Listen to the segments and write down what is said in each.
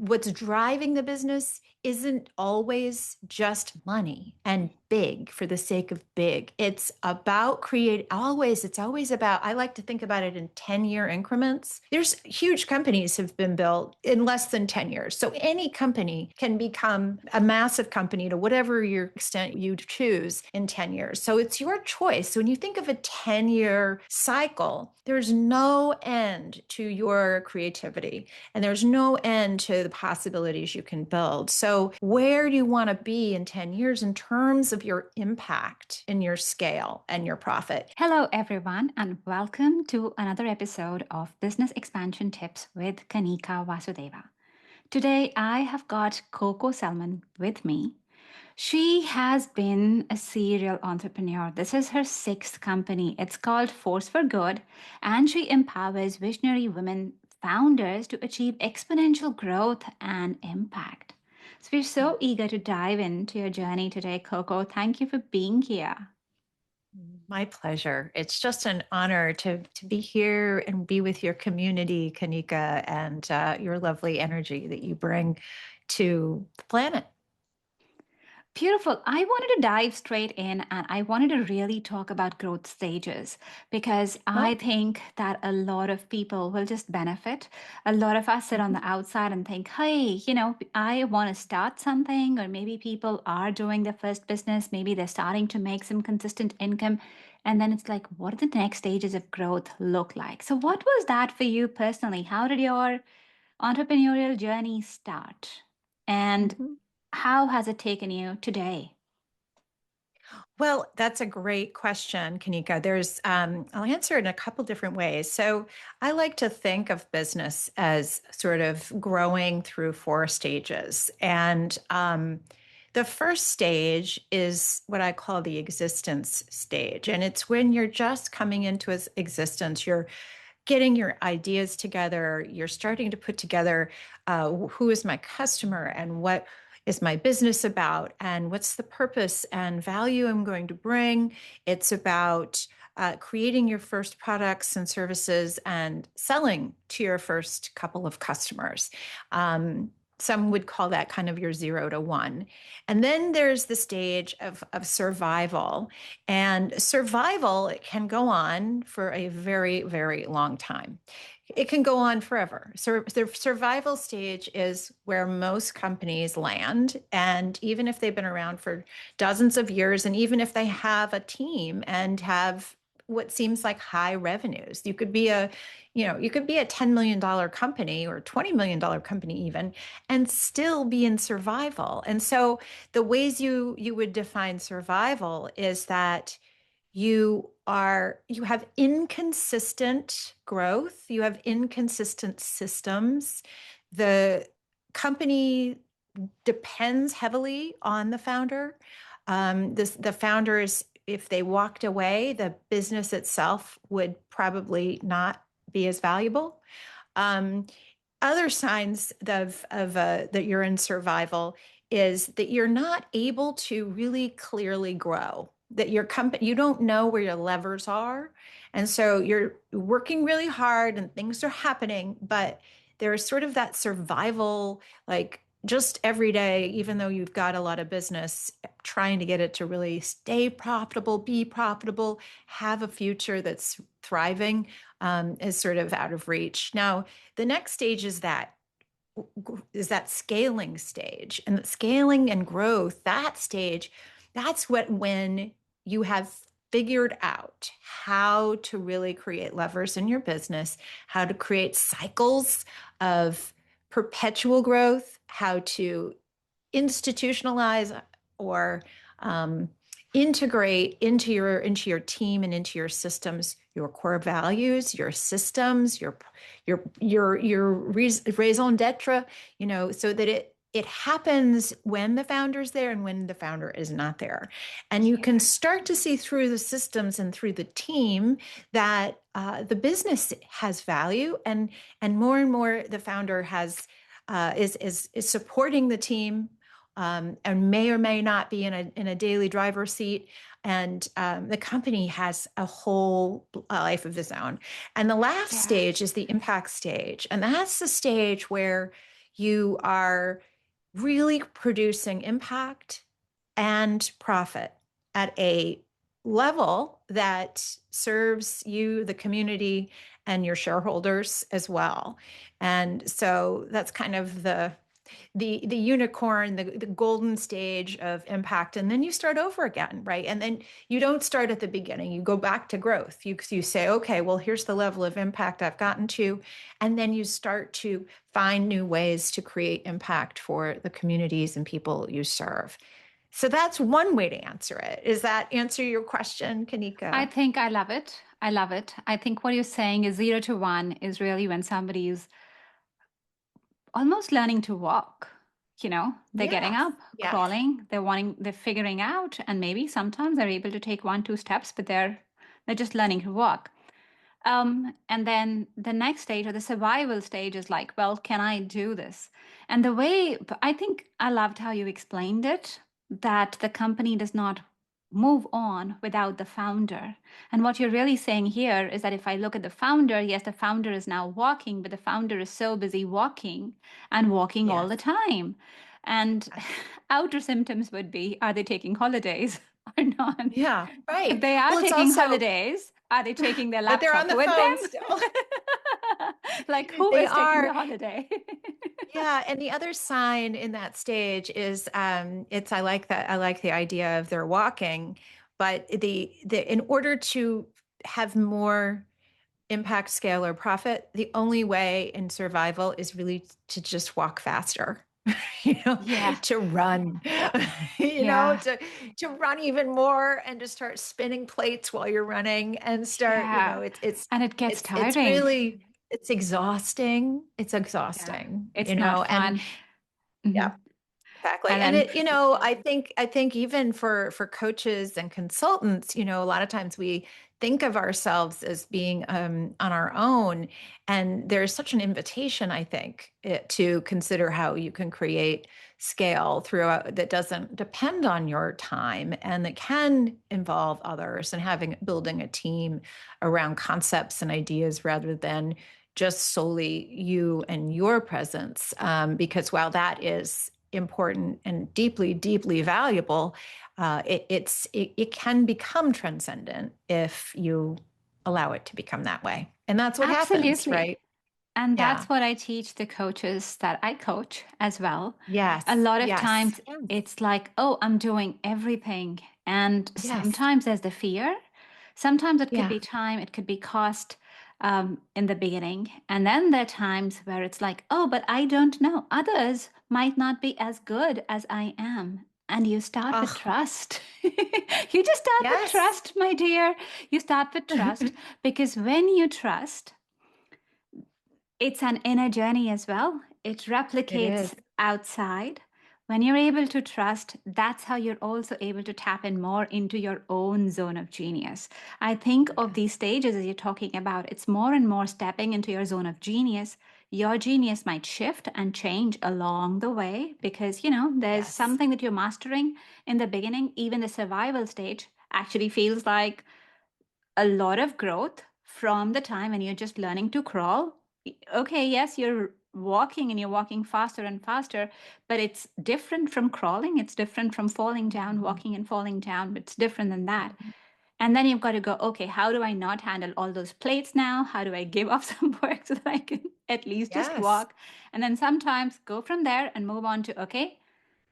what's driving the business isn't always just money and big for the sake of big. It's about it's always about, I like to think about it in 10-year increments. There's huge companies have been built in less than 10 years. So any company can become a massive company to whatever your extent you choose in 10 years. So it's your choice. So when you think of a 10-year cycle, there's no end to your creativity and there's no end to the possibilities you can build. So, where do you want to be in 10 years in terms of your impact and your scale and your profit? Hello, everyone, and welcome to another episode of Business Expansion Tips with Kanika Vasudeva. Today, I have got Coco Selman with me. She has been a serial entrepreneur. This is her sixth company. It's called Force for Good, and she empowers visionary women founders to achieve exponential growth and impact. So, we're so eager to dive into your journey today, Coco. Thank you for being here. My pleasure. It's just an honor to be here and be with your community, Kanika, and your lovely energy that you bring to the planet. Beautiful. I wanted to dive straight in and I wanted to really talk about growth stages because I Oh, think that a lot of people will just benefit. A lot of us sit on mhm. the outside and think, hey, I want to start something, or maybe people are doing their first business, maybe they're starting to make some consistent income. And then it's like, what do the next stages of growth look like? So, what was that for you personally? How did your entrepreneurial journey start? And Mhm. how has it taken you today? Well, that's a great question, Kanika. I'll answer it in a couple different ways. So I like to think of business as sort of growing through four stages. And the first stage is what I call the existence stage. And it's when you're just coming into existence, you're getting your ideas together, you're starting to put together who is my customer and what is my business about and what's the purpose and value I'm going to bring. It's about creating your first products and services and selling to your first couple of customers. Some would call that kind of your 0 to 1. And then there's the stage of survival. And survival can go on for a very, very long time. It can go on forever. So the survival stage is where most companies land. And even if they've been around for dozens of years, and even if they have a team and have what seems like high revenues, you could be a $10 million company or $20 million company even, and still be in survival. And so the ways you would define survival is that you have inconsistent growth, you have inconsistent systems. The company depends heavily on the founder. The founders, if they walked away, the business itself would probably not be as valuable. Um, Other signs that you're in survival is that you're not able to really clearly grow. That your company, you don't know where your levers are, and so you're working really hard and things are happening, but there's sort of that survival, like just every day, even though you've got a lot of business, trying to get it to really stay profitable, be profitable, have a future that's thriving, is sort of out of reach. Now, the next stage is that scaling stage, and the scaling and growth, that stage, that's when you have figured out how to really create levers in your business, how to create cycles of perpetual growth, how to institutionalize or um, integrate into your team and into your systems your core values, your systems, your raison d'être, so that it happens when the founder's there and when the founder is not there. And you can Yeah. start to see through the systems and through the team that the business has value, and more the founder is supporting the team, and may or may not be in a daily driver's seat. And the company has a whole life of its own. And the last Yeah. stage is the impact stage. And that's the stage where you are really producing impact and profit at a level that serves you, the community, and your shareholders as well. And so that's kind of the unicorn, the golden stage of impact. And then you start over again, right? And then you don't start at the beginning. You go back to growth. You say, okay, well, here's the level of impact I've gotten to. And then you start to find new ways to create impact for the communities and people you serve. So that's one way to answer it. Does that answer your question, I Kanika? think I love it. I love it. I think what you're saying is 0 to 1 is really when somebody is almost learning to walk. They're getting Yes. up, Yes. crawling, they're figuring out, and maybe sometimes they're able to take 1, 2 steps, but they're just learning to walk. And then the next stage or the survival stage is like, well, can I do this? And the way I think I loved how you explained it, that the company does not move on without the founder. And what you're really saying here is that if I look at the founder, yes, the founder is now walking, but the founder is so busy walking and walking all Yes. the time. And Yes. outer symptoms would be, are they taking holidays or not? Yeah, If right. they are Well, it's taking also, holidays, are they taking their but they're on laptop the with phone them? still. Like, who They is taking are. the holiday? Yeah, and the other sign in that stage is it's I like that I like the idea of they're walking, but the in order to have more impact, scale, or profit, the only way in survival is really to just walk faster. you know, Yeah, to run, yeah, to run even more and to start spinning plates while you're running and start, yeah. And it gets it's tiring. really it's exhausting. It's Yeah, exhausting, it's not and fun. Hmm. yeah. Exactly. And And then, I think even for coaches and consultants, a lot of times we think of ourselves as being on our own. And there's such an invitation, I think, to consider how you can create scale throughout that doesn't depend on your time and that can involve others and building a team around concepts and ideas rather than just solely you and your presence. Because while that is important and deeply, deeply valuable, it can become transcendent if you allow it to become that way. And that's what happens, absolutely. right? And Yeah. that's what I teach the coaches that I coach as well. A Yes. lot of Yes. times Yes. it's like, oh, I'm doing everything. And Yes. sometimes there's the fear. Sometimes it could Yeah. be time, it could be cost in the beginning. And then there are times where it's like, oh, but I don't know. Others might not be as good as I am. And you start with Oh, trust. You just start with yes. trust, my dear. You start with trust because when you trust, it's an inner journey as well. It It is. replicates outside. When you're able to trust, that's how you're also able to tap in more into your own zone of genius. I think of Yeah. these stages as you're talking about, it's more and more stepping into your zone of genius. Your genius might shift and change along the way because, there's Yes. something that you're mastering in the beginning. Even the survival stage actually feels like a lot of growth from the time when you're just learning to crawl. Okay, yes, you're walking and you're walking faster and faster, but it's different from crawling. It's different from falling down, Mhm. walking and falling down. It's different than that. Mhm. And then you've got to go, okay, how do I not handle all those plates now? How do I give up some work so that I can at least just Yes. walk? And then sometimes go from there and move on to, okay,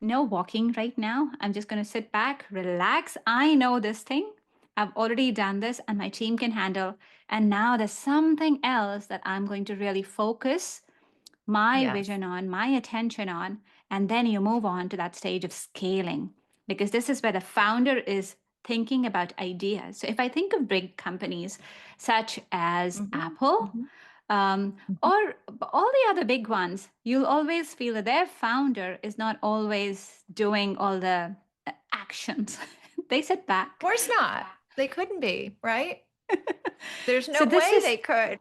no walking right now. I'm just going to sit back, relax. I know this thing. I've already done this and my team can handle. And now there's something else that I'm going to really focus my Yes. vision on, my attention on. And then you move on to that stage of scaling, because this is where the founder is thinking about ideas. So if I think of big companies such as Hmm. Apple, Hmm. Hmm. or all the other big ones, you'll always feel that their founder is not always doing all the actions. They sit Of back. course not. They couldn't be, right? There's So no this way is they could.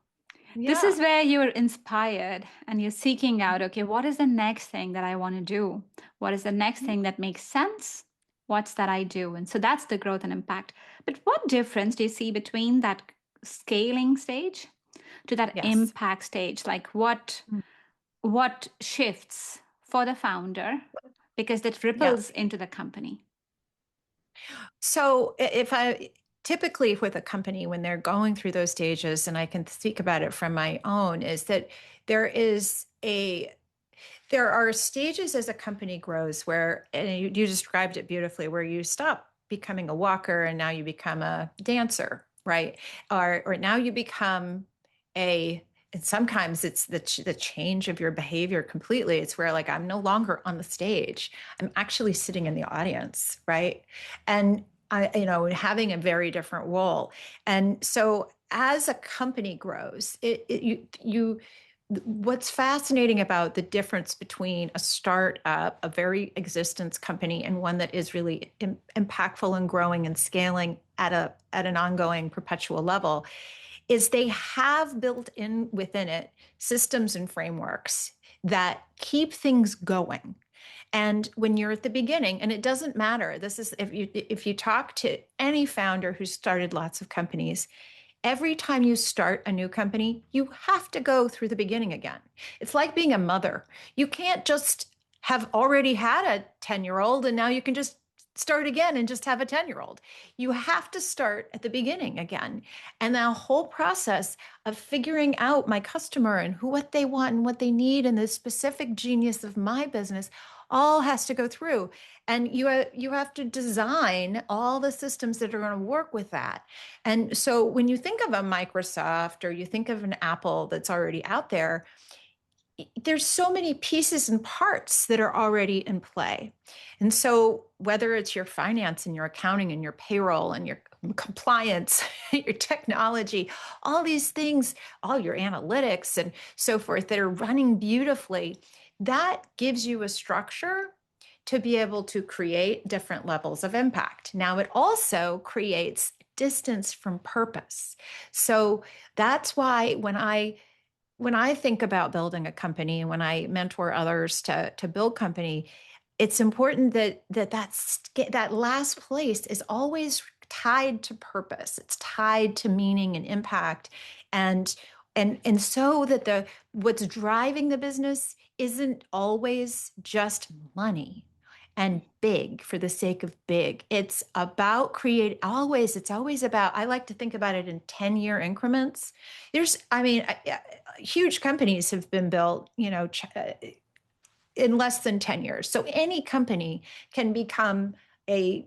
this is Yeah. where you're inspired and you're seeking out, okay, what is the next thing that I want to do? What is the next Mhm. thing that makes sense? What's that I do? And so that's the growth and impact. But what difference do you see between that scaling stage to that Yes. impact stage? Like what? what shifts for the founder because that Yeah. ripples into the company. So if I typically with a company when they're going through those stages, and I can speak about it from my own, is that there is a there are stages as a company grows where, and you described it beautifully, where you stop becoming a walker and now you become a dancer, right? Or now you become a, and sometimes it's the change of your behavior completely. It's where like I'm no longer on the stage. I'm actually sitting in the audience, right? And having a very different role. And so as a company grows, you what's fascinating about the difference between a startup, a very existence company, and one that is really impactful and growing and scaling at an ongoing perpetual level is they have built in within it systems and frameworks that keep things going. And when you're at the beginning, and it doesn't matter, this is if you talk to any founder who's started lots of companies, every time you start a new company, you have to go through the beginning again. It's like being a mother. You can't just have already had a 10-year-old and now you can just start again and just have a 10-year-old. You have to start at the beginning again. And the whole process of figuring out my customer and what they want and what they need and the specific genius of my business all has to go through. And you have to design all the systems that are going to work with that. And so when you think of a Microsoft or you think of an Apple that's already out there, there's so many pieces and parts that are already in play. And so whether it's your finance and your accounting and your payroll and your compliance, your technology, all these things, all your analytics and so forth that are running beautifully, that gives you a structure to be able to create different levels of impact. Now, it also creates distance from purpose. So that's why when I think about building a company and when I mentor others to build company, it's important that last place is always tied to purpose. It's tied to meaning and impact, and so that the what's driving the business isn't always just money and big for the sake of big. It's about create always, it's always about, I like to think about it in 10-year increments. Huge companies have been built, in less than 10 years. So any company can become a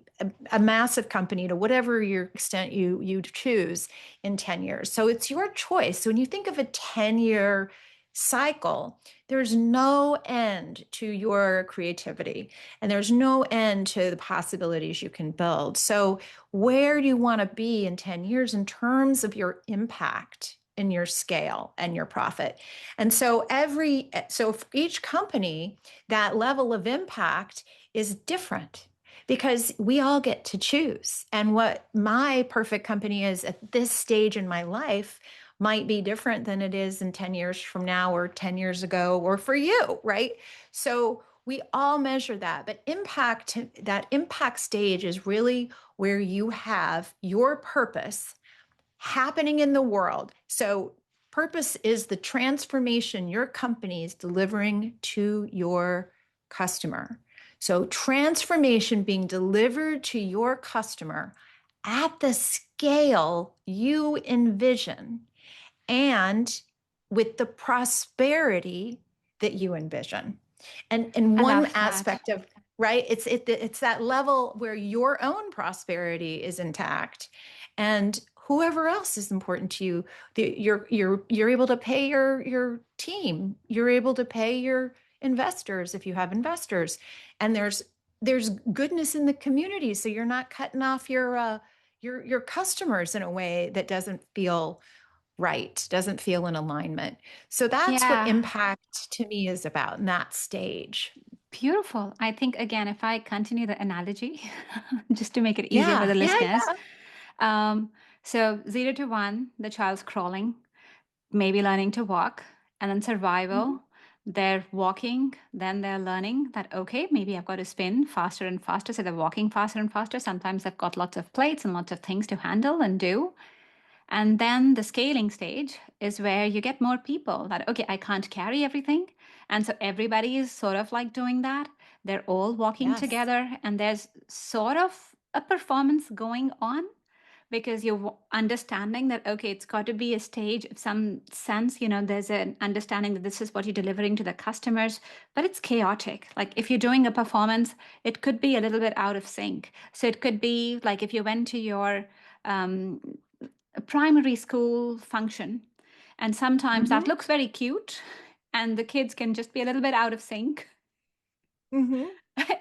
massive company to whatever your extent you choose in 10 years. So it's your choice. So when you think of a 10-year cycle, there's no end to your creativity and there's no end to the possibilities you can build. So where do you want to be in 10 years in terms of your impact in your scale and your profit? And so for each company, that level of impact is different because we all get to choose. And what my perfect company is at this stage in my life might be different than it is in 10 years from now or 10 years ago or for you, right? So we all measure that, but that impact stage is really where you have your purpose happening in the world. So, purpose is the transformation your company is delivering to your customer. So, transformation being delivered to your customer at the scale you envision and with the prosperity that you envision. And I one love that. aspect of right, it's that level where your own prosperity is intact, and whoever else is important to you, you're able to pay your team, you're able to pay your investors if you have investors, and there's goodness in the community, so you're not cutting off your customers in a way that doesn't feel right, doesn't feel in alignment. So that's what Yeah, impact to me is about in that stage. beautiful. I think, again, if I continue the analogy, just to make it easier for Yeah, the yeah, listeners. yeah. Um, so, 0 to 1, the child's crawling, maybe learning to walk, and then Mhm. survival. They're walking, then they're learning that, okay, maybe I've got to spin faster and faster. So they're walking faster and faster. Sometimes they've got lots of plates and lots of things to handle and do. And then the scaling stage is where you get more people that, okay, I can't carry everything. And so everybody is sort of like doing that. They're all walking Yes. together, and there's sort of a performance going on because you're understanding that, okay, it's got to be a stage of some sense. There's an understanding that this is what you're delivering to the customers, but it's chaotic. Like if you're doing a performance, it could be a little bit out of sync. So it could be like if you went to your um, primary school function, and sometimes that Mm-hmm. looks very cute, and the kids can just be a little bit out of sync. Mm-hmm.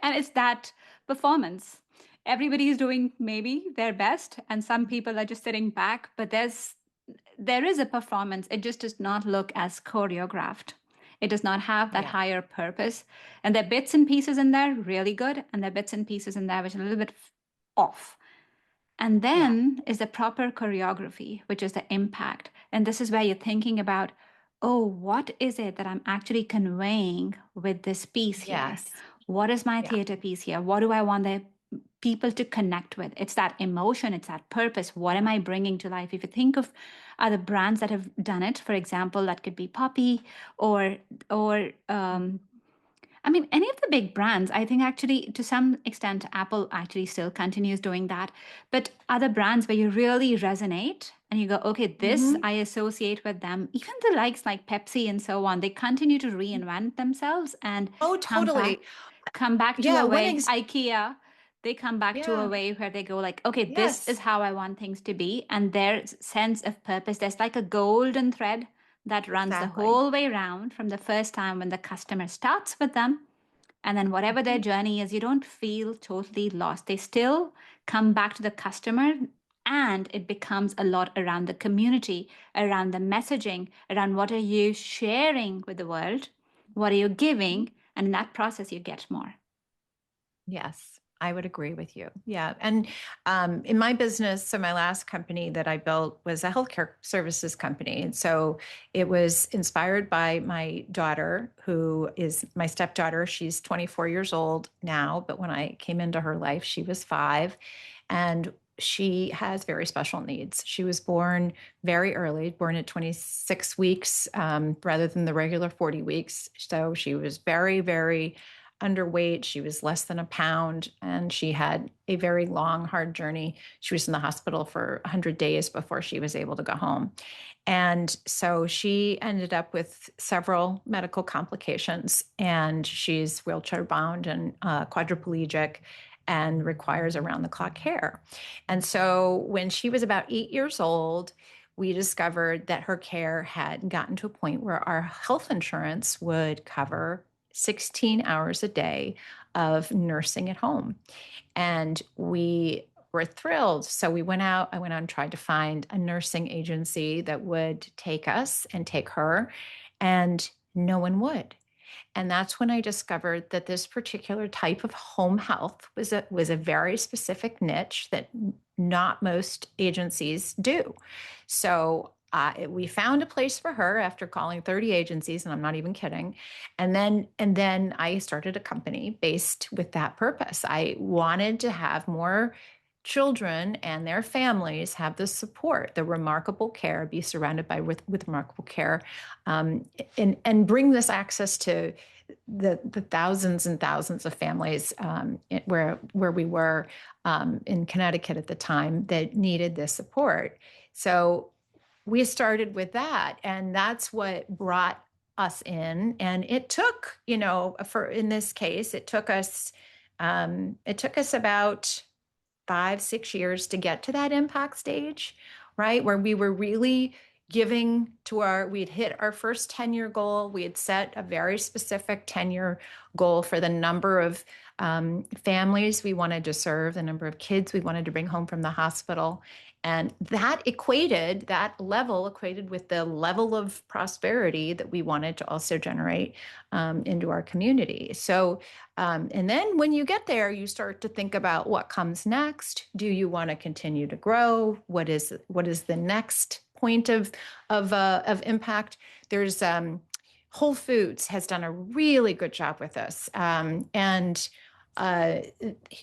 And it's that performance. Everybody is doing maybe their best, and some people are just sitting back, but there is a performance. It just does not look as choreographed. It does not have that Yeah. higher purpose. And there are bits and pieces in there really good, and there are bits and pieces in there which are a little bit off. And Yeah. then is the proper choreography, which is the impact. And this is where you're thinking about, oh, what is it that I'm actually conveying with this piece here? Yes. What is my Yeah. theater piece here? What do I want the people to connect with? It's that emotion, it's that purpose. What am I bringing to life? If you think of other brands that have done it, for example, that could be Poppy or I mean, any of the big brands, I think actually to some extent, Apple actually still continues doing that. But other brands where you really resonate and you go, okay, this Mm-hmm. I associate with them, even the likes like Pepsi and so on, they continue to reinvent themselves and Oh, come back, totally. come back to Yeah. a One way, ex. IKEA, they come back to a Yeah. way where they go like, okay, this is Yes. how I want things to be. And their sense of purpose, there's like a golden thread that runs the Exactly. whole way around from the first time when the customer starts with them, and then whatever their Mhm. journey is, you don't feel totally lost. They still come back to the customer, and it becomes a lot around the community, around the messaging, around what are you sharing with the world, what are you giving, and in that process you get more. Yes, I would agree with you. Yeah. And in my business, so my last company that I built was a healthcare services company. And so it was inspired by my daughter, who is my stepdaughter. She's 24 years old now, but when I came into her life, she was 5. And she has very special needs. She was born very early, born at 26 weeks rather than the regular 40 weeks. So she was very, very underweight. She was less than a pound, and she had a very long, hard journey. She was in the hospital for 100 days before she was able to go home. And so she ended up with several medical complications, and she's wheelchair bound and quadriplegic and requires around the clock care. And so when she was about 8 years old, we discovered that her care had gotten to a point where our health insurance would cover 16 hours a day of nursing at home. And we were thrilled. So we went out, I went out and tried to find a nursing agency that would take us and take her, and no one would. And that's when I discovered that this particular type of home health was a very specific niche that not most agencies do. So we found a place for her after calling 30 agencies, and I'm not even kidding. And then I started a company based with that purpose. I wanted to have more children and their families have the support, the remarkable care, be surrounded by with remarkable care, and bring this access to the thousands and thousands of families where we were in Connecticut at the time that needed this support. So we started with that, and that's what brought us in. And it took, for in this case, it took us about 5, 6 years to get to that impact stage, right? Where we were really giving to we'd hit our first 10-year goal. We had set a very specific 10-year goal for the number of families we wanted to serve, the number of kids we wanted to bring home from the hospital. And that level equated with the level of prosperity that we wanted to also generate into our community. So and then when you get there, you start to think about what comes next. Do you want to continue to grow? What is the next point of impact? There's Whole Foods has done a really good job with us, and uh,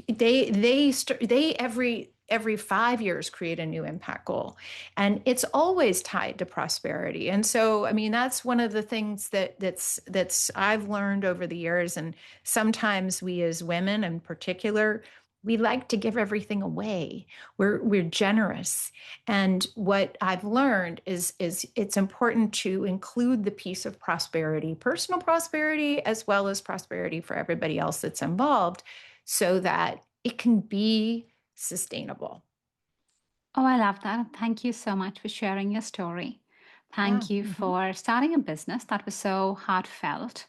they every every 5 years create a new impact goal, and it's always tied to prosperity. And so, I mean, that's one of the things that's I've learned over the years. And sometimes we as women in particular, we like to give everything away. We're generous. And what I've learned is it's important to include the piece of prosperity, personal prosperity, as well as prosperity for everybody else that's involved, so that it can be sustainable. Oh, I love that. Thank you so much for sharing your story. Yeah. Thank you Mhm. for starting a business that was so heartfelt.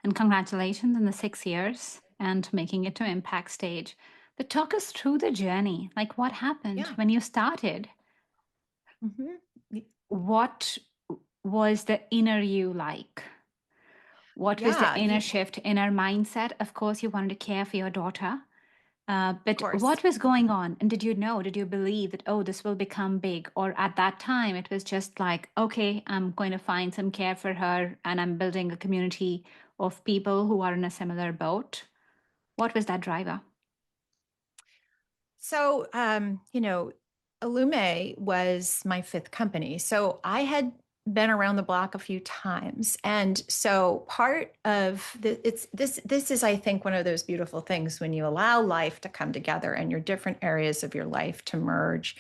And congratulations on the 6 years and making it to impact stage. But talk us through the journey. Like what happened Yeah. when you started? Mhm. What was the inner you like? What was the Yeah. inner shift, inner mindset? Of course, you wanted to care for your daughter. Of But course. what was going on? And did you know, did you believe that, oh, this will become big? Or at that time, it was just like, okay, I'm going to find some care for her and I'm building a community of people who are in a similar boat? What was that driver? So, Illume was my fifth company. So I had been around the block a few times. And so part of this is, I think, one of those beautiful things when you allow life to come together and your different areas of your life to merge.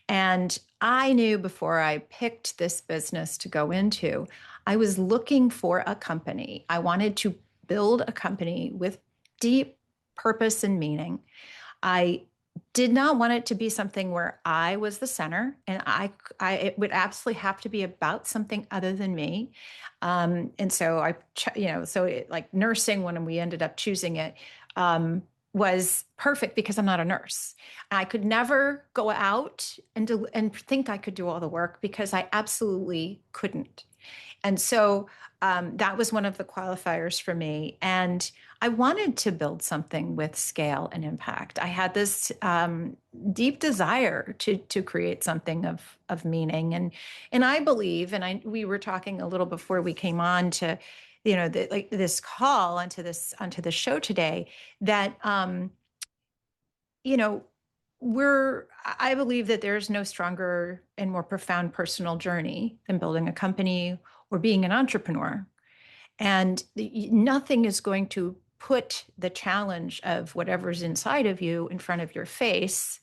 And I knew before I picked this business to go into, I was looking for a company. I wanted to build a company with deep purpose and meaning. I did not want it to be something where I was the center, and it would absolutely have to be about something other than me. And so like nursing, when we ended up choosing it, was perfect because I'm not a nurse. I could never go out and think I could do all the work because I absolutely couldn't. And so that was one of the qualifiers for me. And I wanted to build something with scale and impact. I had this deep desire to create something of meaning, and I believe, and we were talking a little before we came on to, like this call onto the show today, that you know I believe that there's no stronger and more profound personal journey than building a company or being an entrepreneur. And nothing is going to put the challenge of whatever's inside of you in front of your face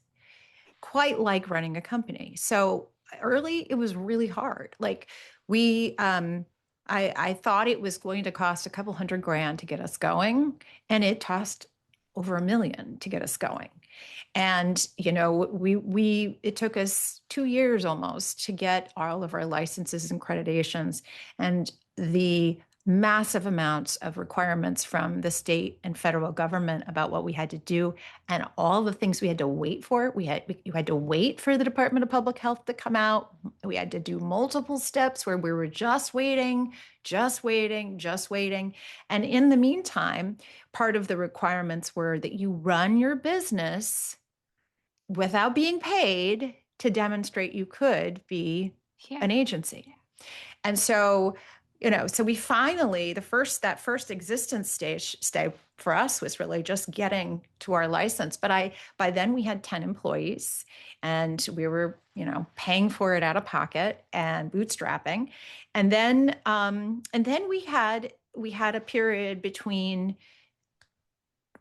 quite like running a company. So early, it was really hard. Like we, I thought it was going to cost a couple $100,000 to get us going, and it cost over $1 million to get us going. And it took us 2 years almost to get all of our licenses and accreditations, and the massive amounts of requirements from the state and federal government about what we had to do, and all the things we had to wait for. You had to wait for the Department of Public Health to come out. We had to do multiple steps where we were just waiting, just waiting, just waiting. And in the meantime, part of the requirements were that you run your business without being paid to demonstrate you could be Yeah. an agency. And so, so we finally, that first existence stay for us was really just getting to our license. But by then we had 10 employees, and we were, paying for it out of pocket and bootstrapping. And then we had a period between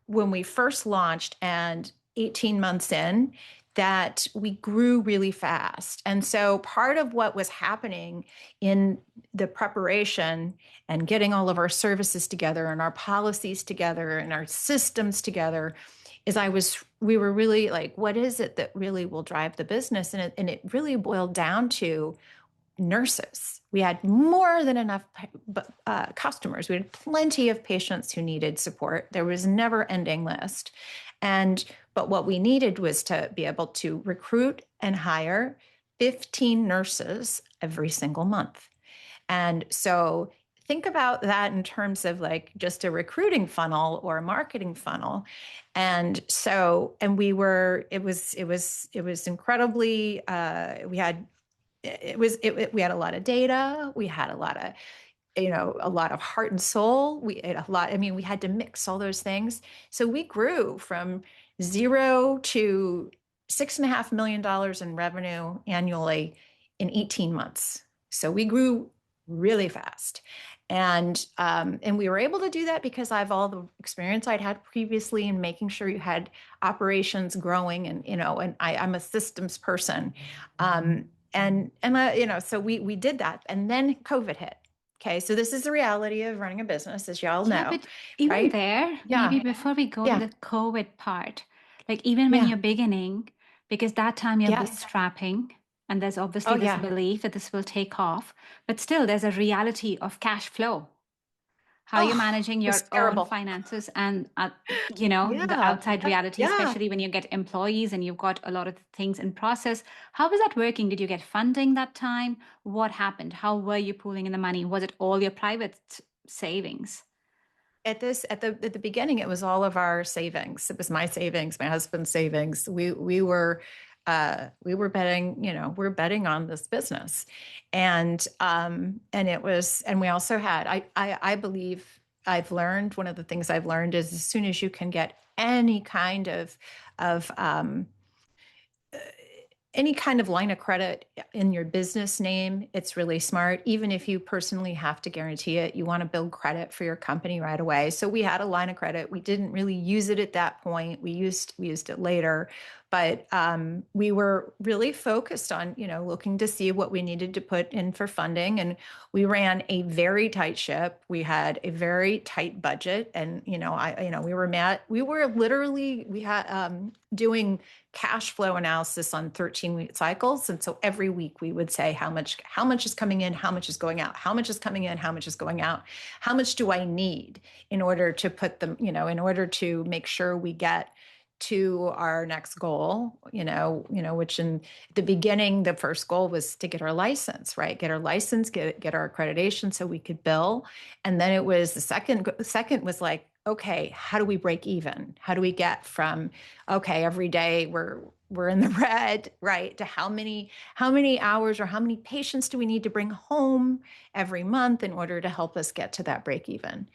when we first launched and 18 months in, that we grew really fast. And so part of what was happening in the preparation and getting all of our services together and our policies together and our systems together is we were really like, what is it that really will drive the business? And it really boiled down to nurses. We had more than enough customers. We had plenty of patients who needed support. There was never ending list. But what we needed was to be able to recruit and hire 15 nurses every single month. And so think about that in terms of like just a recruiting funnel or a marketing funnel. It was incredibly, we had a lot of data. We had a lot of heart and soul. We had a lot. I mean, we had to mix all those things. So we grew from zero to $6.5 million in revenue annually in 18 months. So we grew really fast. And we were able to do that because I have all the experience I'd had previously in making sure you had operations growing, and I'm a systems person. So we did that. And then COVID hit. Okay. So this is the reality of running a business, as y'all Yeah, know, but even right? there, Yeah. maybe before we go to Yeah. the COVID part, like even when Yeah. you're beginning, because that time you're Yes. bootstrapping, and there's Oh, obviously this yeah. belief that this will take off, but still there's a reality of cash flow. How you're Oh, managing it was your own terrible. finances and, the Yeah. outside reality, Yeah. especially when you get employees and you've got a lot of things in process. How was that working? Did you get funding that time? What happened? How were you pooling in the money? Was it all your private savings? At the beginning, it was all of our savings. It was my savings, my husband's savings. We were betting, we're betting on this business. And we also had, I believe I've learned, one of the things I've learned is as soon as you can get of any kind of line of credit in your business name, it's really smart. Even if you personally have to guarantee it, you want to build credit for your company right away. So we had a line of credit. We didn't really use it at that point. We used it later, but we were really focused on looking to see what we needed to put in for funding, and we ran a very tight ship. We had a very tight budget, and we had doing cash flow analysis on 13-week cycles. And so every week we would say how much is coming in, how much is going out, how much is coming in, how much is going out, how much do I need in order to put them, in order to make sure we get to our next goal, which in the beginning, the first goal was to get our license, right? Get our license, get our accreditation so we could bill. And then it was the second was like, okay, how do we break even? How do we get from, okay, every day we're in the red, right? To how many hours or how many patients do we need to bring home every month in order to help us get to that break even?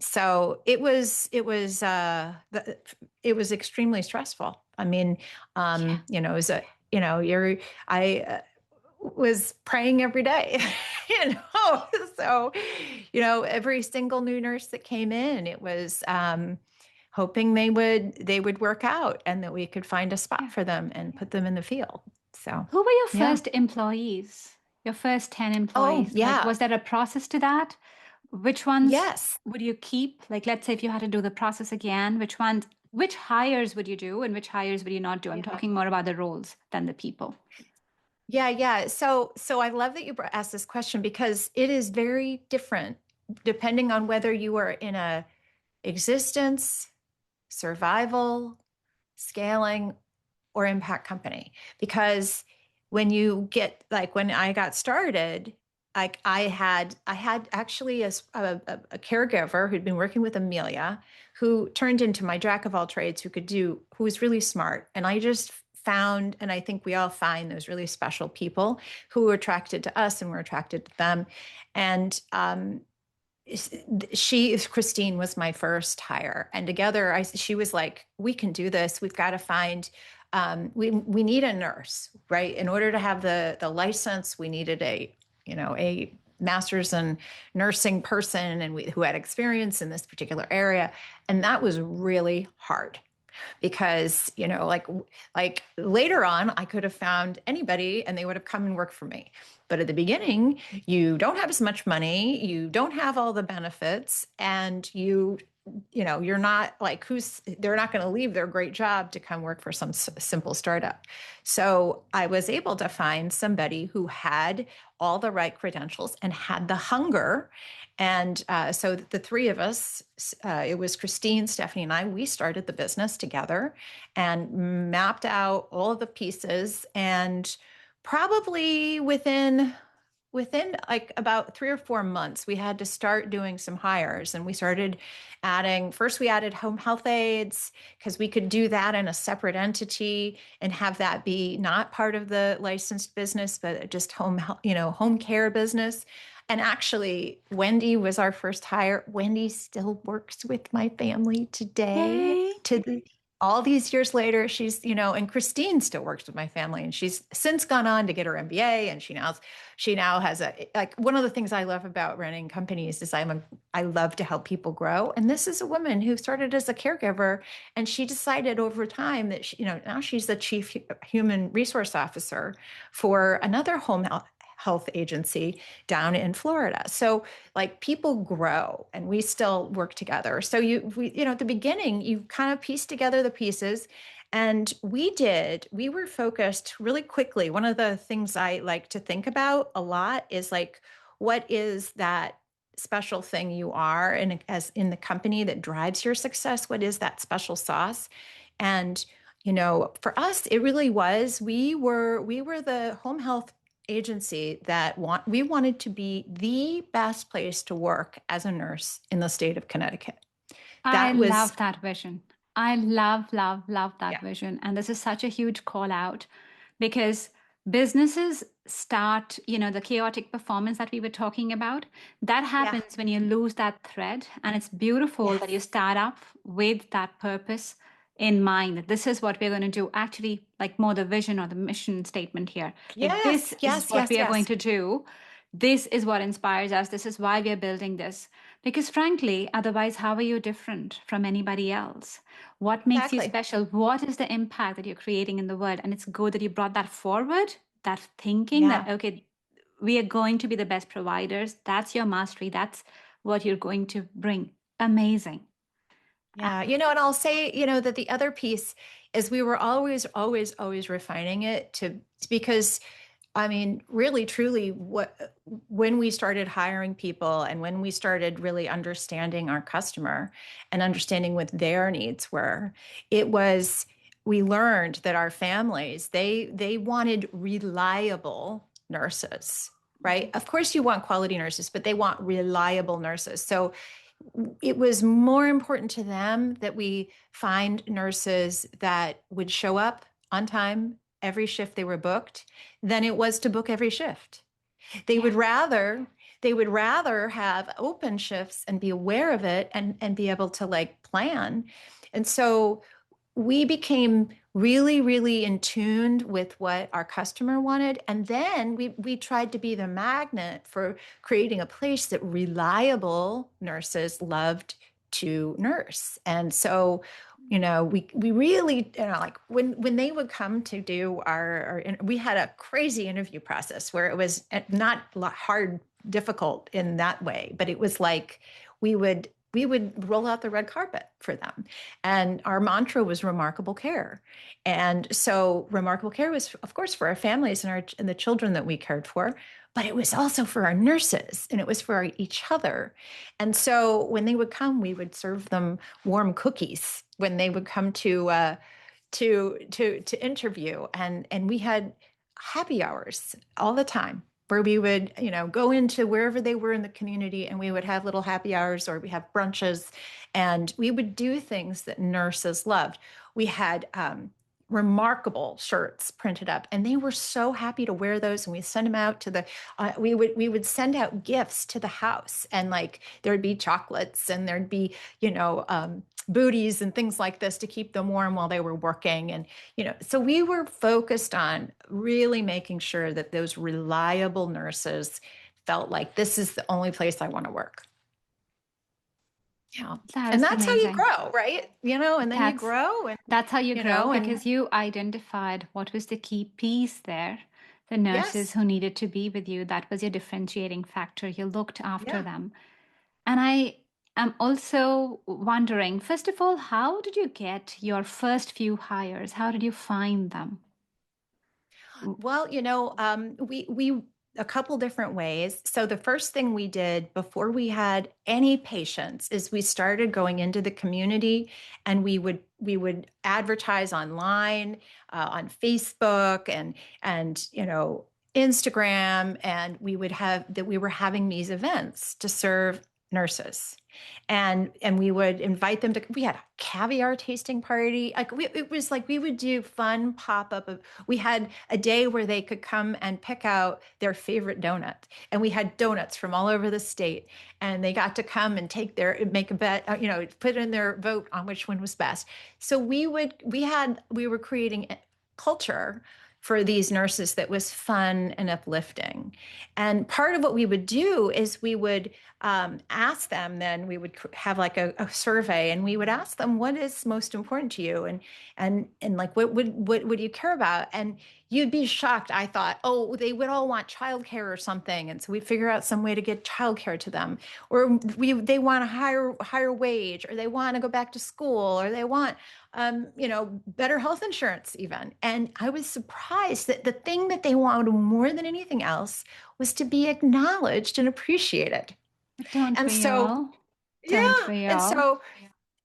So it was extremely stressful. I mean, Yeah. it was a, you're, I was praying every day, so, every single new nurse that came in, it was, hoping they would work out and that we could find a spot Yeah. for them and put them in the field. So, Who were your yeah. first employees? Your first 10 Oh, employees? Like, yeah. was there a process to that? Which ones Yes. would you keep? Like, let's say if you had to do the process again, which hires would you do and which hires would you not do? I'm Yeah. talking more about the roles than the people. Yeah, yeah. So I love that you asked this question because it is very different depending on whether you are in a existence, survival, scaling, or impact company. Because when I got started, I had actually a caregiver who'd been working with Amelia, who turned into my jack of all trades, who was really smart. And I just found, and I think we all find those really special people who were attracted to us and we're attracted to them. And Christine was my first hire, and together she was like, we can do this. We've got to find, we need a nurse, right? In order to have the license, we needed a master's in nursing person, and who had experience in this particular area. And that was really hard because like later on I could have found anybody and they would have come and worked for me, but at the beginning you don't have as much money, you don't have all the benefits, and you're not like, they're not going to leave their great job to come work for some simple startup. So I was able to find somebody who had all the right credentials and had the hunger. And so the three of us, it was Christine, Stephanie, and I, we started the business together and mapped out all of the pieces. And probably within like about 3 or 4 months, we had to start doing some hires, and we started we added home health aides because we could do that in a separate entity and have that be not part of the licensed business, but just home care business. And actually, Wendy was our first hire. Wendy still works with my family today. Yay. all these years later, she's, and Christine still works with my family, and she's since gone on to get her MBA, and she now has like, one of the things I love about running companies is I love to help people grow. And this is a woman who started as a caregiver, and she decided over time that now she's the chief human resource officer for another home health agency down in Florida. So like, people grow and we still work together. So at the beginning, you kind of piece together the pieces. And we were focused really quickly. One of the things I like to think about a lot is like, what is that special thing you are, and as in the company, that drives your success? What is that special sauce? And for us, it really was, we were the home health agency that we wanted to be the best place to work as a nurse in the state of Connecticut. I That was, love that vision. I love, love, love that yeah, vision. And this is such a huge call out because businesses start, the chaotic performance that we were talking about, that yeah, happens when you lose that thread. And it's beautiful that you yes, start up with that purpose in mind, that this is what we're going to do. Actually, like more the vision or the mission statement here. Like, this yes, is yes, what yes, we are going yes, to do. This is what inspires us. This is why we are building this. Because frankly, otherwise, how are you different from anybody else? What makes you exactly. special? What is the impact that you're creating in the world? And it's good that you brought that forward, that thinking that, Yeah. okay, we are going to be the best providers. That's your mastery. That's what you're going to bring. Amazing. Yeah, and I'll say, that the other piece is we were always, always, always refining it because I mean, really, truly, when we started hiring people and when we started really understanding our customer and understanding what their needs were, it was we learned that our families, they wanted reliable nurses, right? Of course, you want quality nurses, but they want reliable nurses. So it was more important to them that we find nurses that would show up on time every shift they were booked than it was to book every shift. They Yeah. would rather they would rather have open shifts and be aware of it, and be able to like plan. And so we became really, really in tune with what our customer wanted. And then we tried to be the magnet for creating a place that reliable nurses loved to nurse. And so, we really, like, when they would come to do we had a crazy interview process where it was not hard, difficult in that way, but it was like we would roll out the red carpet for them. And our mantra was remarkable care. And so remarkable care was, of course, for our families and the children that we cared for, but it was also for our nurses, and it was for each other. And so when they would come, we would serve them warm cookies when they would come to interview, and we had happy hours all the time where we would go into wherever they were in the community, and we would have little happy hours, or we have brunches, and we would do things that nurses loved. We had remarkable shirts printed up, and they were so happy to wear those, and we send them out to the we would send out gifts to the house, and like there'd be chocolates, and there'd be booties and things like this to keep them warm while they were working. And so we were focused on really making sure that those reliable nurses felt like, this is the only place I want to work. Yeah. That And is that's how you amazing. grow, right? And then you That's grow, and that's how you grow and because you identified what was the key piece there. The nurses yes. who needed to be with you, that was your differentiating factor. You looked after Yeah. them. And I am also wondering, first of all, how did you get your first few hires? How did you find them? Well, we a couple different ways. So the first thing we did before we had any patients is we started going into the community, and we would advertise online, on Facebook, and Instagram, and we would have that we were having these events to serve nurses. And we would invite them to, we had a caviar tasting party. It was like we would do fun pop-up of, we had a day where they could come and pick out their favorite donut, and we had donuts from all over the state, and they got to come and make a bet, put in their vote on which one was best. So we were creating a culture for these nurses that was fun and uplifting. And part of what we would do is we would ask them, then we would have like a survey, and we would ask them, what is most important to you? And like, what would you care about? And you'd be shocked. I thought, oh, they would all want childcare or something. And so we figure out some way to get childcare to them. Or they want a higher wage, or they want to go back to school, or they want better health insurance even. And I was surprised that the thing that they wanted more than anything else was to be acknowledged and appreciated. Don't And we so, all? Don't yeah. we And all?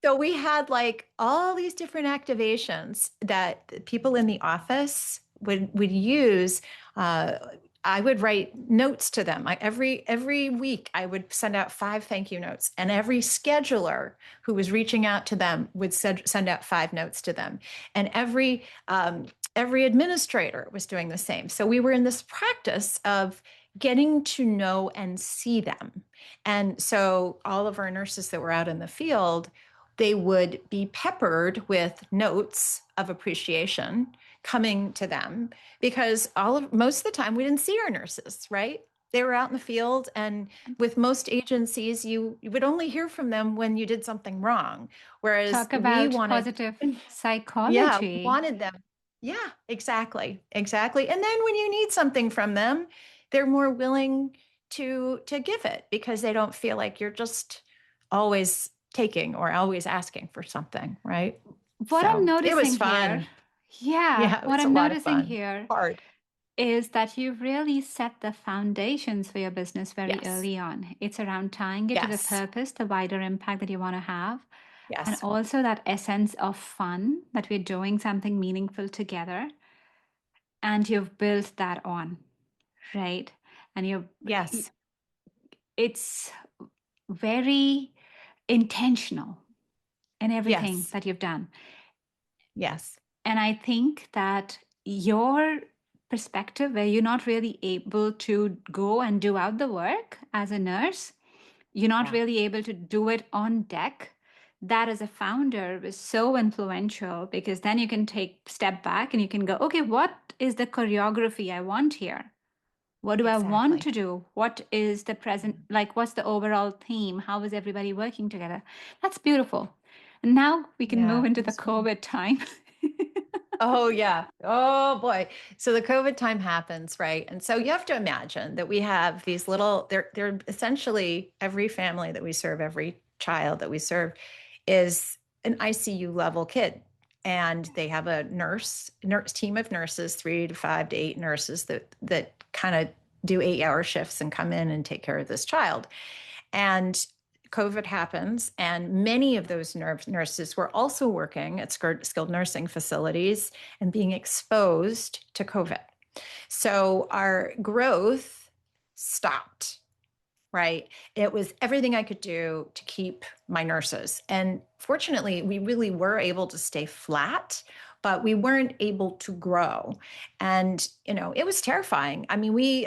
so we had like all these different activations that people in the office would use. Uh, I would write notes to them. Every week I would send out 5 thank you notes, and every scheduler who was reaching out to them would send out 5 notes to them, and every administrator was doing the same. So we were in this practice of getting to know and see them. And so all of our nurses that were out in the field, they would be peppered with notes of appreciation coming to them, because most of the time we didn't see our nurses, right? They were out in the field, and with most agencies, you would only hear from them when you did something wrong. Whereas Talk we about wanted, positive yeah, we psychology. wanted them. Yeah, exactly. Exactly. And then when you need something from them, they're more willing to give it, because they don't feel like you're just always taking or always asking for something, right? What I'm So it was noticing here, fun. yeah, Yeah, it what was a I'm lot of noticing fun. here Hard. is that you've really set the foundations for your business very Yes. early on. It's around tying it to the Yes. purpose, the wider impact that you want to have, and Yes. also that essence of fun that we're doing something meaningful together. And you've built that on, right? And Yes. it's very intentional in everything Yes. that you've done. Yes. And I think that your perspective, where you're not really able to go and do out the work as a nurse, you're not Yeah. really able to do it on deck. That as a founder was so influential, because then you can take step back and you can go, okay, what is the choreography I want here? What do I want Exactly. to do? What is the present, like, what's the overall theme? How is everybody working together? That's beautiful. And now we can move Yeah, into it the was fun. COVID time. Oh, yeah. Oh, boy. So the COVID time happens, right? And so you have to imagine that we have these they're essentially every family that we serve, every child that we serve is an ICU level kid. And they have a nurse team of nurses, 3 to 5 to 8 nurses that kind of do 8-hour shifts and come in and take care of this child. And COVID happens, and many of those nurses were also working at skilled nursing facilities and being exposed to COVID. So our growth stopped, right? It was everything I could do to keep my nurses. And fortunately, we really were able to stay flat, but we weren't able to grow. And, it was terrifying. I mean, we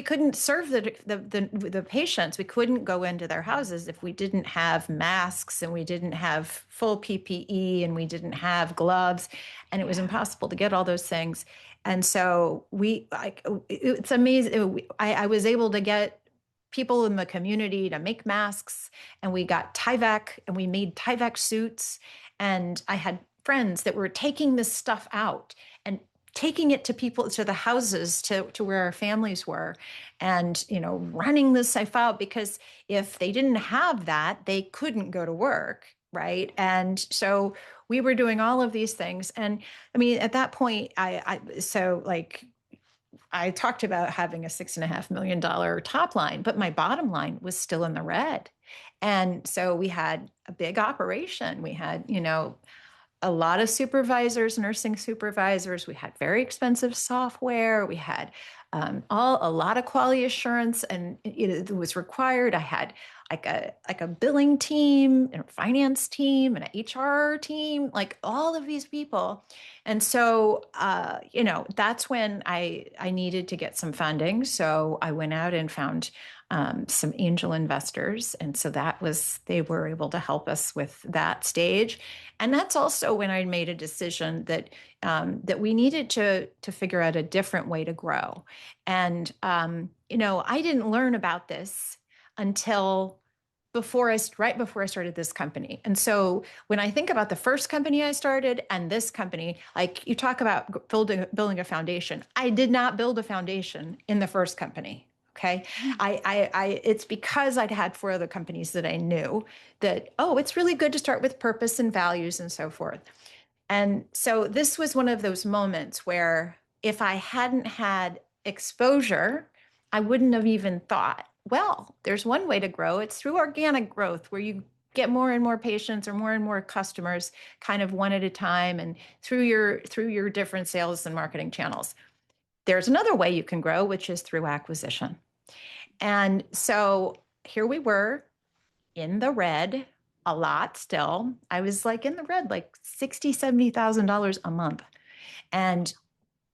couldn't serve the patients. We couldn't go into their houses if we didn't have masks, and we didn't have full PPE, and we didn't have gloves, and it was Yeah. impossible to get all those things. And so it's amazing. I was able to get people in the community to make masks, and we got Tyvek, and we made Tyvek suits. And I had friends that were taking this stuff out and taking it to the houses, to where our families were, and running this stuff out, because if they didn't have that, they couldn't go to work, right? And so we were doing all of these things. And I mean, at that point, so like, I talked about having a $6.5 million top line, but my bottom line was still in the red. And so we had a big operation. We had, a lot of supervisors, nursing supervisors. We had very expensive software. We had a lot of quality assurance, and it was required. I had like a billing team and a finance team and an HR team, like all of these people. And so, that's when I needed to get some funding. So I went out and found some angel investors, and so they were able to help us with that stage. And that's also when I made a decision that we needed to figure out a different way to grow. And I didn't learn about this until right before I started this company. And so when I think about the first company I started and this company, like you talk about building a foundation, I did not build a foundation in the first company. Okay. It's because I'd had four other companies that I knew that, oh, it's really good to start with purpose and values and so forth. And so this was one of those moments where if I hadn't had exposure, I wouldn't have even thought, well, there's one way to grow. It's through organic growth where you get more and more patients or more and more customers kind of one at a time and through your different sales and marketing channels. There's another way you can grow, which is through acquisition. And so here we were in the red a lot still. I was like in the red, like $60,000, $70,000 a month. And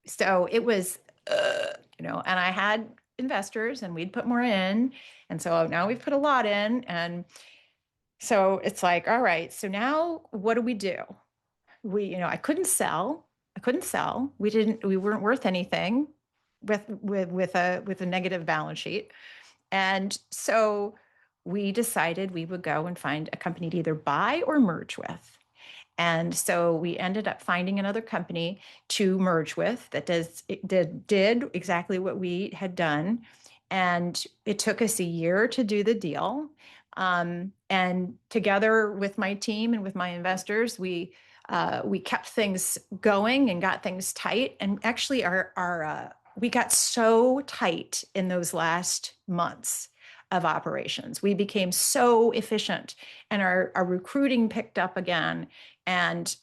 so it was, and I had investors and we'd put more in. And so now we've put a lot in. And so it's like, all right, so now what do we do? I couldn't sell. I couldn't sell. We weren't worth anything with a negative balance sheet. And so we decided we would go and find a company to either buy or merge with. And so we ended up finding another company to merge with that did exactly what we had done. And it took us a year to do the deal. And together with my team and with my investors, we kept things going and got things tight. And actually, our we got so tight in those last months of operations. We became so efficient, and our recruiting picked up again, and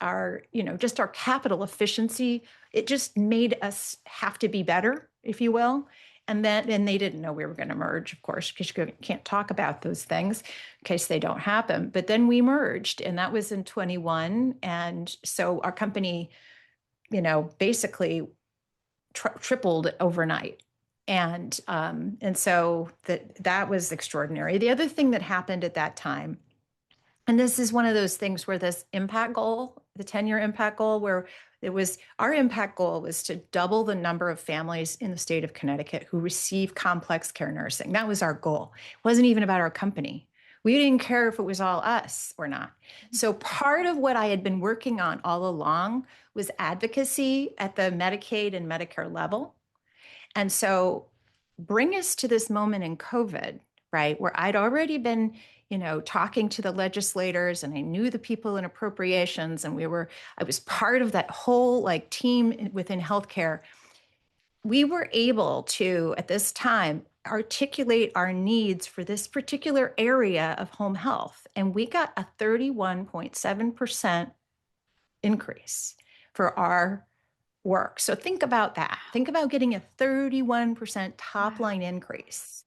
just our capital efficiency. It just made us have to be better, if you will. And they didn't know we were going to merge, of course, because you can't talk about those things in case they don't happen. But then we merged, and that was in 21. And so our company, basically tripled overnight. And so that was extraordinary. The other thing that happened at that time, and this is one of those things where this impact goal, the 10-year impact goal, where our impact goal was to double the number of families in the state of Connecticut who receive complex care nursing. That was our goal. It wasn't even about our company. We didn't care if it was all us or not. So part of what I had been working on all along was advocacy at the Medicaid and Medicare level. And so bring us to this moment in COVID, right, where I'd already been, talking to the legislators, and I knew the people in appropriations, and I was part of that whole like team within healthcare. We were able to, at this time, articulate our needs for this particular area of home health. And we got a 31.7% increase for our work. So think about that. Think about getting a 31% top line increase.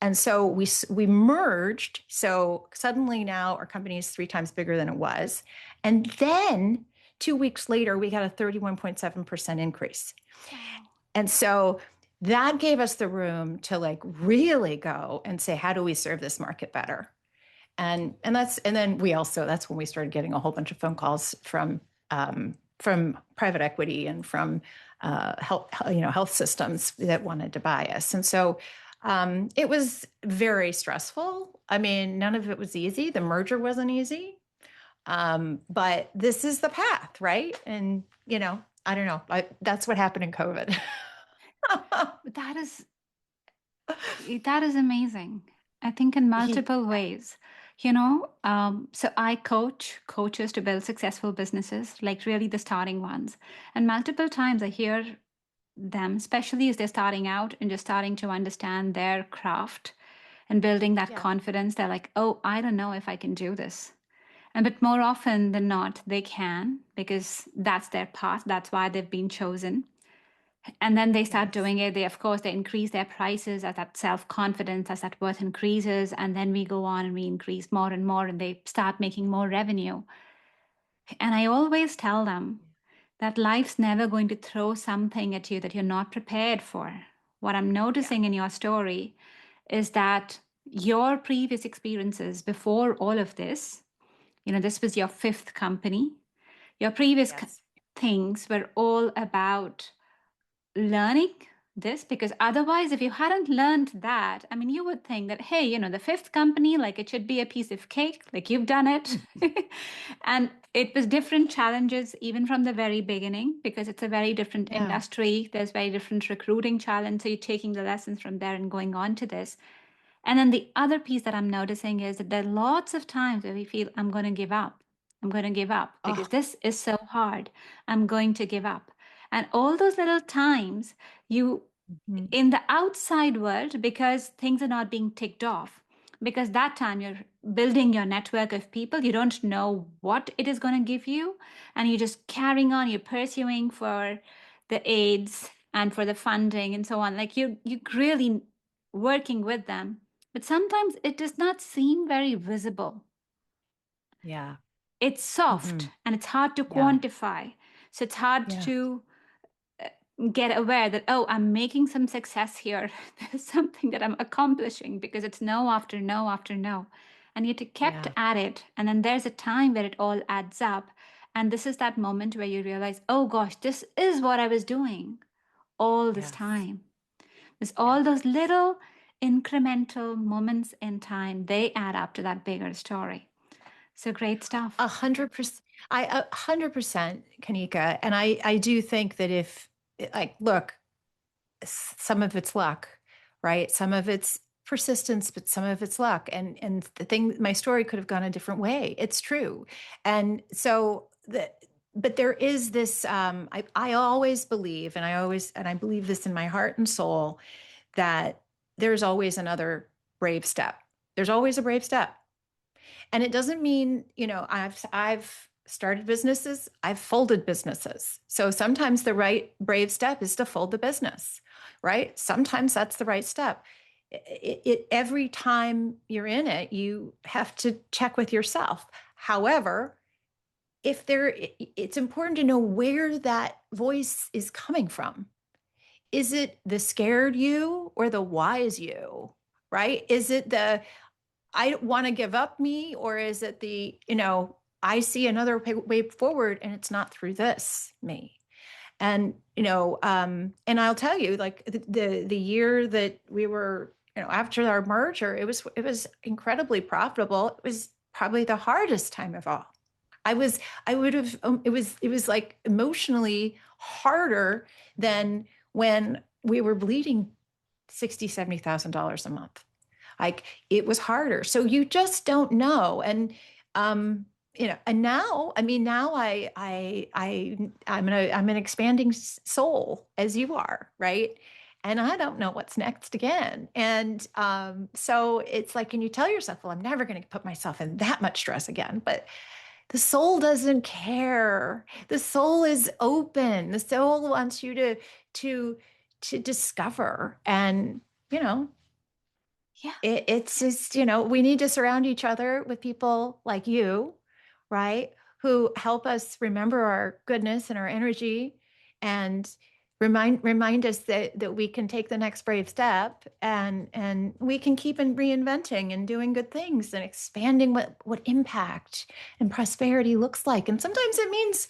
And so we merged. So suddenly now our company is 3 times bigger than it was. And then 2 weeks later, we got a 31.7% increase. Wow. And so that gave us the room to like really go and say, how do we serve this market better? And then that's when we started getting a whole bunch of phone calls from private equity and from health systems that wanted to buy us. And so it was very stressful. I mean, none of it was easy. The merger wasn't easy. But this is the path, right? And, I don't know. That's what happened in COVID. That is that is amazing. I think in multiple ways. So I coach coaches to build successful businesses, like really the starting ones. And multiple times I hear them, especially as they're starting out and just starting to understand their craft and building that Yeah. confidence. They're like, oh, I don't know if I can do this. But more often than not, they can because that's their path. That's why they've been chosen. And then they start Yes. doing it. They, of course, they increase their prices as that self-confidence, as that worth increases. And then we go on and we increase more and more, and they start making more revenue. And I always tell them that life's never going to throw something at you that you're not prepared for. What I'm Yeah. noticing in your story is that your previous experiences before all of this, this was your fifth company. Your previous Yes. things were all about learning this, because otherwise, if you hadn't learned that, I mean, you would think that, hey, the fifth company, like it should be a piece of cake, like you've done it. And it was different challenges even from the very beginning, because it's a very different Yeah. industry. There's very different recruiting challenge. So you're taking the lessons from there and going on to this. And then the other piece that I'm noticing is that there are lots of times where we feel, I'm going to give up. I'm going to give up Oh. because this is so hard. I'm going to give up. And all those little times, you, Mhm. in the outside world, because things are not being ticked off, because that time you're building your network of people, you don't know what it is going to give you. And you're just carrying on, you're pursuing for the aids and for the funding and so on. Like you really working with them, but sometimes it does not seem very visible. Yeah. It's soft Hmm. and it's hard to Yeah. quantify. So it's hard Yeah. to get aware that, oh, I'm making some success here. There's something that I'm accomplishing, because it's no after no after no. And yet you kept Yeah. at it. And then there's a time where it all adds up. And this is that moment where you realize, oh gosh, this is what I was doing all this Yes. time. There's Yeah. all those little incremental moments in time, they add up to that bigger story. So great stuff. 100%. 100%, Kanika. And I do think that if, like, look, some of it's luck, right? Some of it's persistence, but some of it's luck. And the thing, my story could have gone a different way. It's true. And so but there is this, I always believe, and I believe this in my heart and soul, that there's always another brave step. There's always a brave step. And it doesn't mean, I've started businesses, I've folded businesses. So sometimes the right brave step is to fold the business, right? Sometimes that's the right step. Every time you're in it, you have to check with yourself. However, if there it's important to know where that voice is coming from. Is it the scared you or the wise you? Right? Is it the I want to give up me, or is it the, I see another way forward and it's not through this me? And, and I'll tell you, like the year that we were, after our merger, it was incredibly profitable. It was probably the hardest time of all. I was, I would have, it was like emotionally harder than when we were bleeding 60, $70,000 a month. Like it was harder. So you just don't know. And and now, I mean, now I'm an expanding soul as you are, right? And I don't know what's next again. And so it's like, can you tell yourself, well, I'm never going to put myself in that much stress again? But the soul doesn't care. The soul is open. The soul wants you to to discover. And you know, Yeah. it's just, we need to surround each other with people like you, right? Who help us remember our goodness and our energy and remind us that we can take the next brave step and we can keep in reinventing and doing good things and expanding what impact and prosperity looks like. And sometimes it means,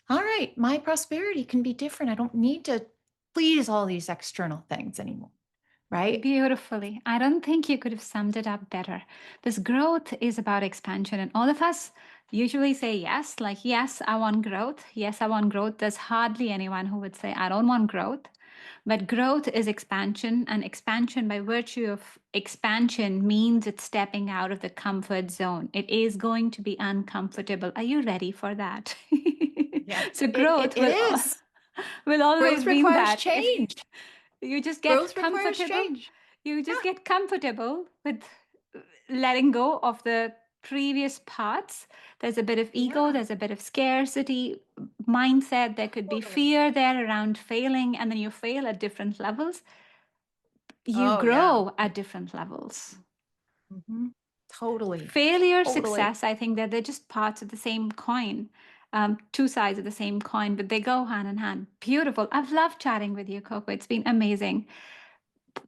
all right, my prosperity can be different. I don't need to please all these external things anymore, right? Beautifully. I don't think you could have summed it up better. This growth is about expansion, and all of us usually say yes, like, yes, I want growth. Yes, I want growth. There's hardly anyone who would say, I don't want growth. But growth is expansion, and expansion, by virtue of expansion, means it's stepping out of the comfort zone. It is going to be uncomfortable. Are you ready for that? Yeah, So, it, it, growth it is. will always Growth mean requires that. change. You just get Growth requires comfortable. change. You just Yeah. get comfortable with letting go of the previous parts. There's a bit of ego, Yeah, there's a bit of scarcity mindset, there could be totally. fear there around failing, and then you fail at different levels. You Oh, yeah. grow at different levels. Mhm. Totally. Failure, Totally. success, I think that they're just parts of the same coin, two sides of the same coin, but they go hand in hand. Beautiful. I've loved chatting with you, Coco. It's been amazing.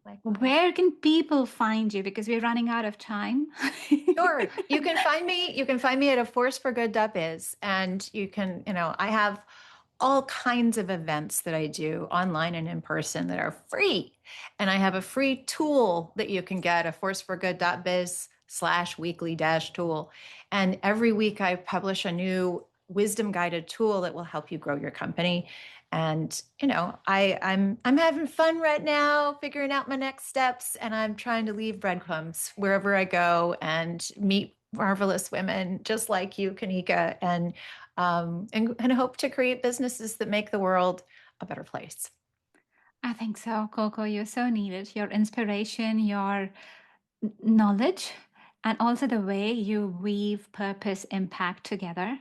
Likewise. Where can people find you? Because we're running out of time. Sure. You can find me at a forceforgood.biz, and I have all kinds of events that I do online and in person that are free. And I have a free tool that you can get, a forceforgood.biz/weekly dash tool. And every week I publish a new wisdom guided tool that will help you grow your company. And I'm having fun right now figuring out my next steps, and I'm trying to leave breadcrumbs wherever I go and meet marvelous women just like you, Kanika, and hope to create businesses that make the world a better place. I think so, Coco. You're so needed. Your inspiration, your knowledge, and also the way you weave purpose impact together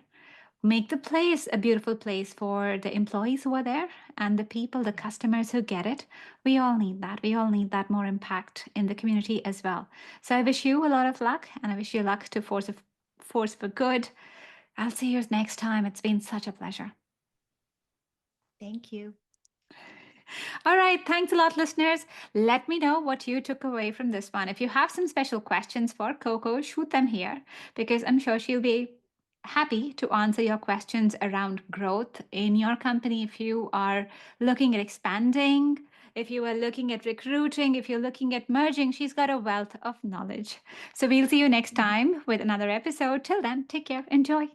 make the place a beautiful place for the employees who are there and the people, the customers who get it. We all need that. We all need that more impact in the community as well. So I wish you a lot of luck, and I wish you luck to force for good. I'll see you next time. It's been such a pleasure. Thank you. All right. Thanks a lot, listeners. Let me know what you took away from this one. If you have some special questions for Coco, shoot them here because I'm sure she'll be happy to answer your questions around growth in your company. If you are looking at expanding, if you are looking at recruiting, if you're looking at merging, she's got a wealth of knowledge. So we'll see you next time with another episode. Till then, take care. Enjoy.